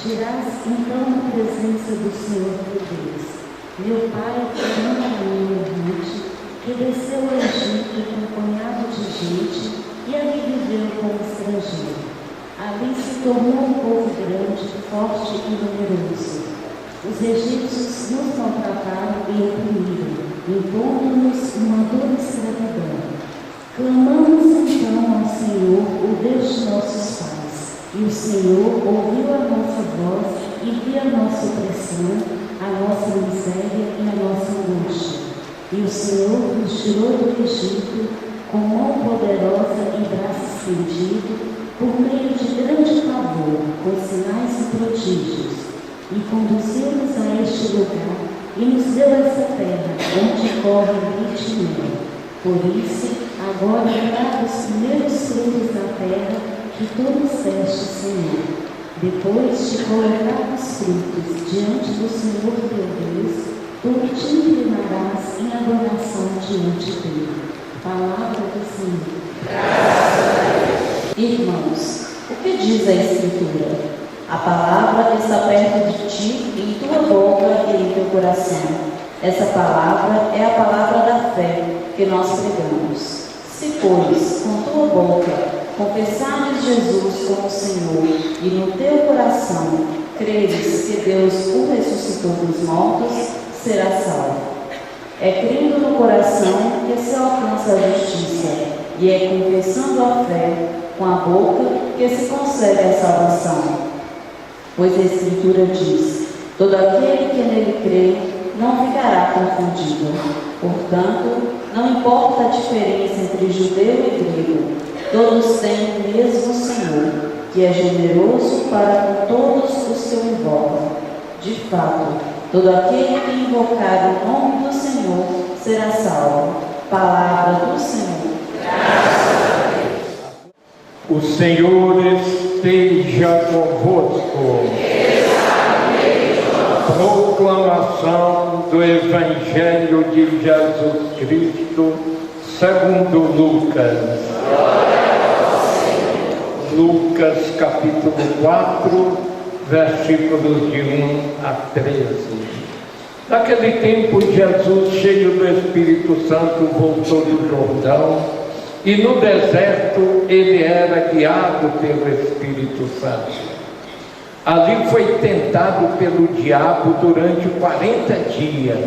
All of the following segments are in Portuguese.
Dirás então na presença do Senhor teu Deus: meu pai foi um caminho errante, que desceu ao Egito com um punhado de gente e ali viveu como estrangeiro. Ali se tornou um povo grande, forte e numeroso. Os egípcios nos maltrataram e oprimiram, impondo-nos uma dura escravidão. Clamamos então ao Senhor, o Deus de nossos pais, e o Senhor ouviu a nossa voz e viu a nossa opressão, a nossa miséria e a nossa angústia. E o Senhor nos tirou do Egito com mão poderosa e braço estendido, por meio de grande favor, com sinais e prodígios, e conduziu-nos a este lugar e nos deu essa terra, onde corre leite e mel. Por isso, agora traga os primeiros frutos da terra que tu nos deste, Senhor. Depois de colocar os frutos diante do Senhor teu Deus, tu te inclinarás em adoração diante dele. Palavra do Senhor. Graças a Deus. Irmãos, o que diz a Escritura? A palavra está perto de ti, em tua boca e em teu coração. Essa palavra é a palavra da fé que nós pregamos. Se, pois, com tua boca confessares Jesus como Senhor e no teu coração creres que Deus o ressuscitou dos mortos, serás salvo. É crendo no coração que se alcança a justiça, e é confessando a fé com a boca que se consegue a salvação. Pois a Escritura diz: todo aquele que nele crê não ficará confundido. Portanto, não importa a diferença entre judeu e grego, todos têm o mesmo Senhor, que é generoso para com todos os que o invocam. De fato, todo aquele que invocar o nome do Senhor será salvo. Palavra do Senhor. O Senhor esteja convosco. Proclamação do Evangelho de Jesus Cristo segundo Lucas. Lucas capítulo 4, versículos de 1 a 13. Naquele tempo, Jesus, cheio do Espírito Santo, voltou do Jordão, e no deserto ele era guiado pelo Espírito Santo. Ali foi tentado pelo diabo durante 40 dias.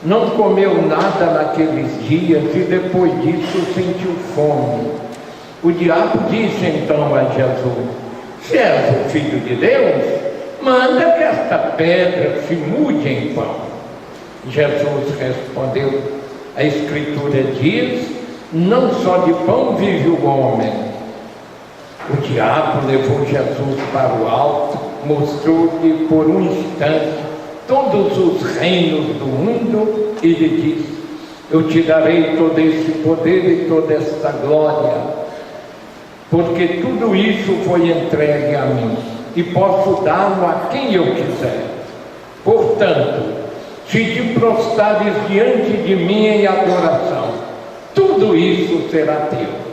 Não comeu nada naqueles dias e depois disso sentiu fome. O diabo disse então a Jesus: se és o Filho de Deus, manda que esta pedra se mude em pão. Jesus respondeu: a Escritura diz: não só de pão vive o homem. O diabo levou Jesus para o alto, mostrou-lhe por um instante todos os reinos do mundo e lhe disse: eu te darei todo esse poder e toda esta glória, porque tudo isso foi entregue a mim, e posso dá-lo a quem eu quiser. Portanto, se te prostrares diante de mim em adoração, tudo isso será teu.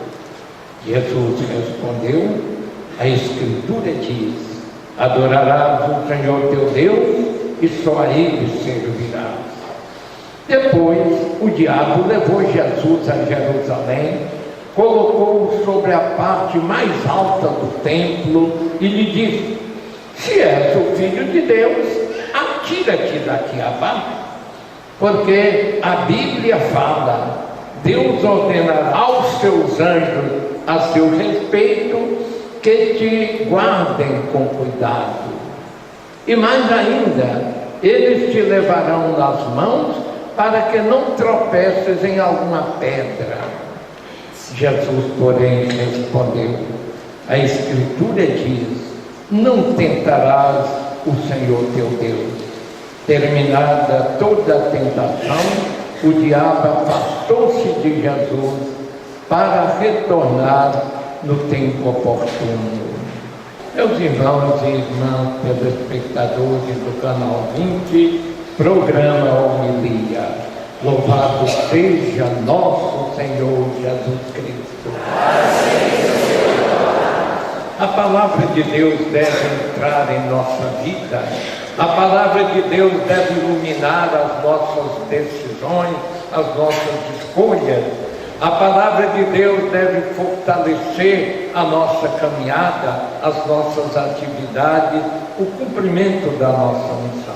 Jesus respondeu: a Escritura diz: adorarás o Senhor teu Deus e só a Ele servirás. Depois, o diabo levou Jesus a Jerusalém, colocou-o sobre a parte mais alta do templo e lhe disse: se és o Filho de Deus, atira-te daqui abaixo, porque a Bíblia fala: Deus ordenará aos seus anjos a seu respeito que te guardem com cuidado. E mais ainda, eles te levarão nas mãos para que não tropeces em alguma pedra. Jesus, porém, respondeu: a Escritura diz: não tentarás o Senhor teu Deus. Terminada toda a tentação, o diabo afastou-se de Jesus para retornar no tempo oportuno. Meus irmãos e irmãs, telespectadores do canal 20, programa Homilia. Louvado seja nosso Senhor Jesus Cristo. A palavra de Deus deve entrar em nossa vida. A palavra de Deus deve iluminar as nossas decisões, as nossas escolhas. A palavra de Deus deve fortalecer a nossa caminhada, as nossas atividades, o cumprimento da nossa missão.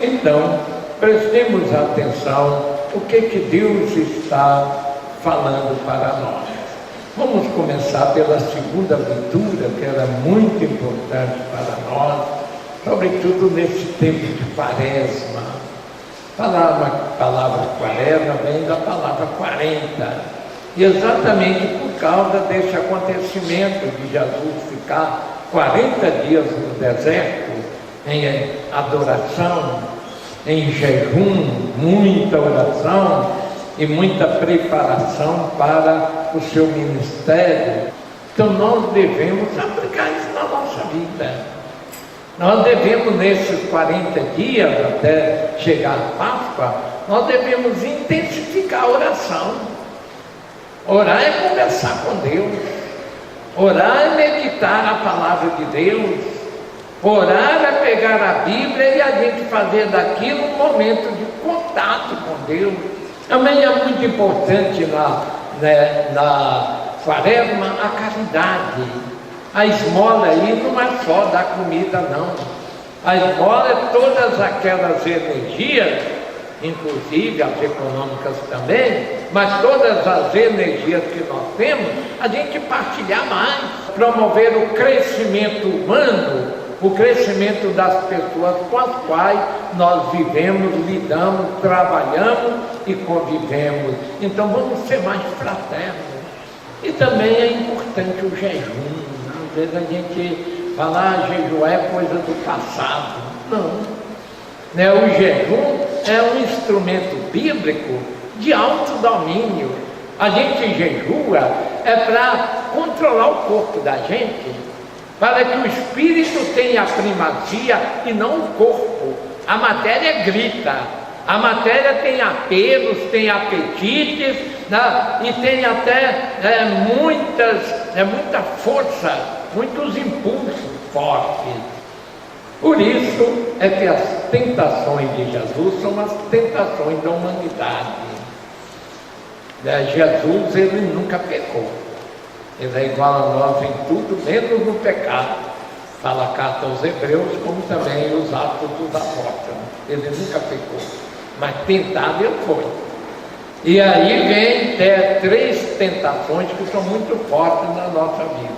Então, prestemos atenção o que Deus está falando para nós. Vamos começar pela segunda leitura, que era muito importante para nós, sobretudo nesse tempo de Quaresma. A palavra Quaresma vem da palavra 40, e exatamente por causa desse acontecimento de Jesus ficar 40 dias no deserto, em adoração, em jejum, muita oração e muita preparação para o seu ministério. Então nós devemos aplicar isso na nossa vida. Nós devemos, nesses 40 dias até chegar a Páscoa, nós devemos intensificar a oração. Orar é conversar com Deus. Orar é meditar a palavra de Deus. Orar é pegar a Bíblia e a gente fazer daquilo um momento de contato com Deus. Também é muito importante na Quaresma a caridade. A esmola aí não é só dar comida, não. A esmola é todas aquelas energias, inclusive as econômicas também, mas todas as energias que nós temos, a gente partilhar mais, promover o crescimento humano, o crescimento das pessoas com as quais nós vivemos, lidamos, trabalhamos e convivemos. Então vamos ser mais fraternos. E também é importante o jejum. Às vezes a gente fala, jejuar é coisa do passado. Não. O jejum é um instrumento bíblico de autodomínio. A gente jejua é para controlar o corpo da gente, para que o espírito tenha a primazia e não o corpo. A matéria grita, a matéria tem apelos, tem apetites, né? E tem até muita força, muitos impulsos fortes. Por isso é que as tentações de Jesus são as tentações da humanidade. Jesus, ele nunca pecou. Ele é igual a nós em tudo, menos no pecado. Fala a carta aos Hebreus, como também os Atos dos Apóstolos. Ele nunca pecou, mas tentado ele foi. E aí vem três tentações que são muito fortes na nossa vida: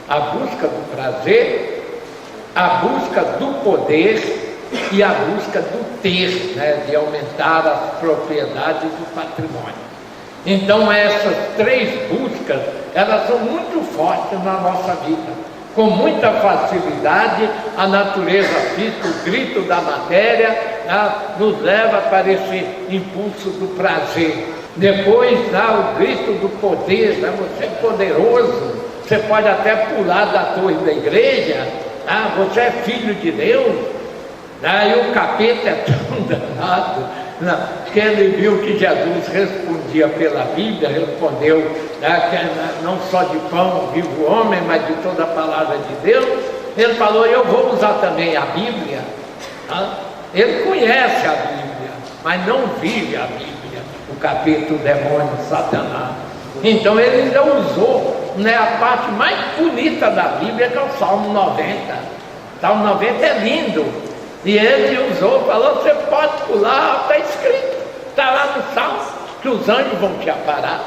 a busca do prazer, a busca do poder e a busca do ter, de aumentar as propriedades do patrimônio. Então essas três buscas, elas são muito fortes na nossa vida. Com muita facilidade, a natureza física, o grito da matéria, nos leva para esse impulso do prazer. Depois, o grito do poder, você é poderoso, você pode até pular da torre da igreja, você é filho de Deus, e o capeta é tão danado. Que ele viu que Jesus respondia pela Bíblia, respondeu que não só de pão vive o homem, mas de toda a palavra de Deus. Ele falou, eu vou usar também a Bíblia. Ele conhece a Bíblia, mas não vive a Bíblia. O capeta, o demônio, Satanás. Então ele ainda usou a parte mais bonita da Bíblia, que é o Salmo 90. O Salmo 90 é lindo. E ele usou, falou, você pode pular, está escrito, está lá no Salmo, que os anjos vão te aparar.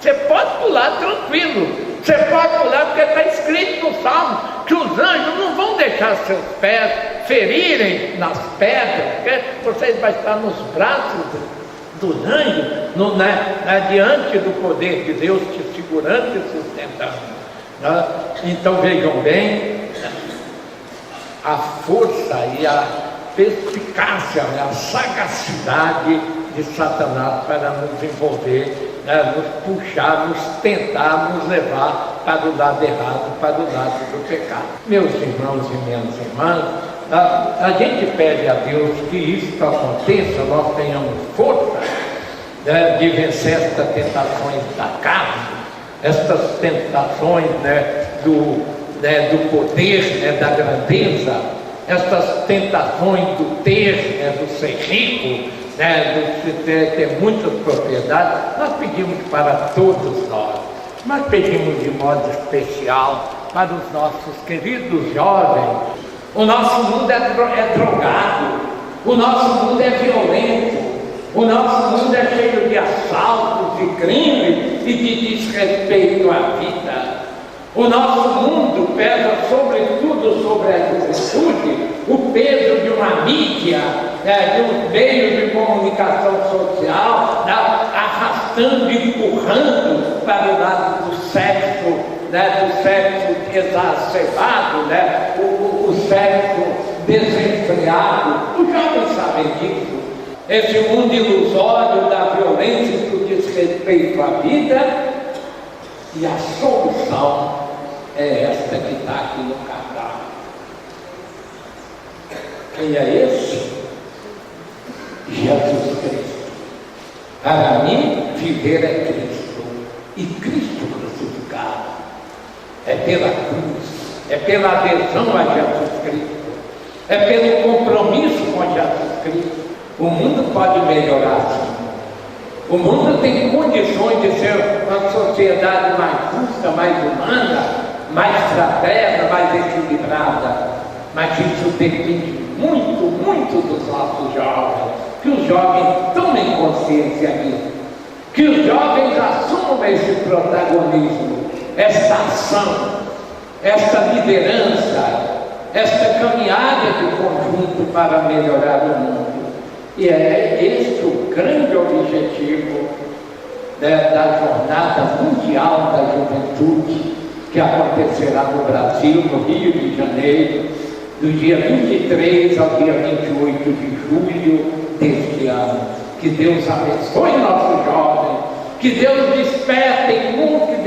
Você pode pular tranquilo, você pode pular porque está escrito no Salmo, que os anjos não vão deixar seus pés ferirem nas pedras, porque você vai estar nos braços dos anjos, diante do poder de Deus te segurando e sustentando. Então vejam bem, a força e a perspicácia, a sagacidade de Satanás para nos envolver, nos puxar, nos tentar, nos levar para o lado errado, para o lado do pecado. Meus irmãos e minhas irmãs, a gente pede a Deus que isso aconteça, nós tenhamos força de vencer estas tentações da carne, estas tentações do poder, da grandeza, estas tentações do ter, do ser rico, de ter muitas propriedades, nós pedimos para todos nós pedimos de modo especial para os nossos queridos jovens. O nosso mundo é drogado, o nosso mundo é violento, o nosso mundo é cheio de assaltos, de crimes e de desrespeito à vida. O nosso mundo pesa sobretudo sobre a juventude o peso de uma mídia, de um meio de comunicação social, arrastando e empurrando para o lado do sexo exacerbado, o sexo desenfreado. Os jovens sabem disso. Esse mundo ilusório da violência e do desrespeito à vida, e a solução é esta que está aqui no cardápio. Quem é esse? Jesus Cristo. Para mim, viver é Cristo, e Cristo crucificado. É pela cruz, é pela adesão a Jesus Cristo, é pelo compromisso com Jesus Cristo. O mundo pode melhorar, sim. O mundo tem condições de ser uma sociedade mais justa, mais humana, mais fraterna, mais equilibrada. Mas isso depende muito, muito dos nossos jovens. Que os jovens tomem consciência disso. Que os jovens assumam esse protagonismo, esta ação, esta liderança, esta caminhada de conjunto para melhorar o mundo. E é este o grande objetivo da Jornada Mundial da Juventude, que acontecerá no Brasil, no Rio de Janeiro, do dia 23 ao dia 28 de julho deste ano. Que Deus abençoe nossos jovens, que Deus desperte muitas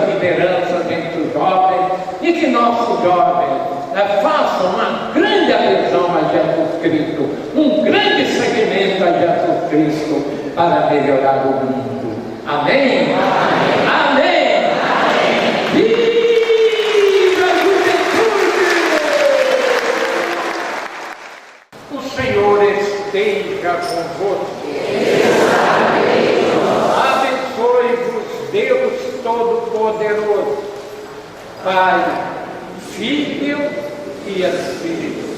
lideranças entre os jovens, e que nossos jovens façam uma grande adesão a Jesus Cristo, um grande seguimento a Jesus Cristo para melhorar o mundo. Amém? Amém! Amém! Amém. Viva a juventude! O Senhor esteja convosco. Abençoe-vos Deus Todo-Poderoso, Pai, Filho e Espírito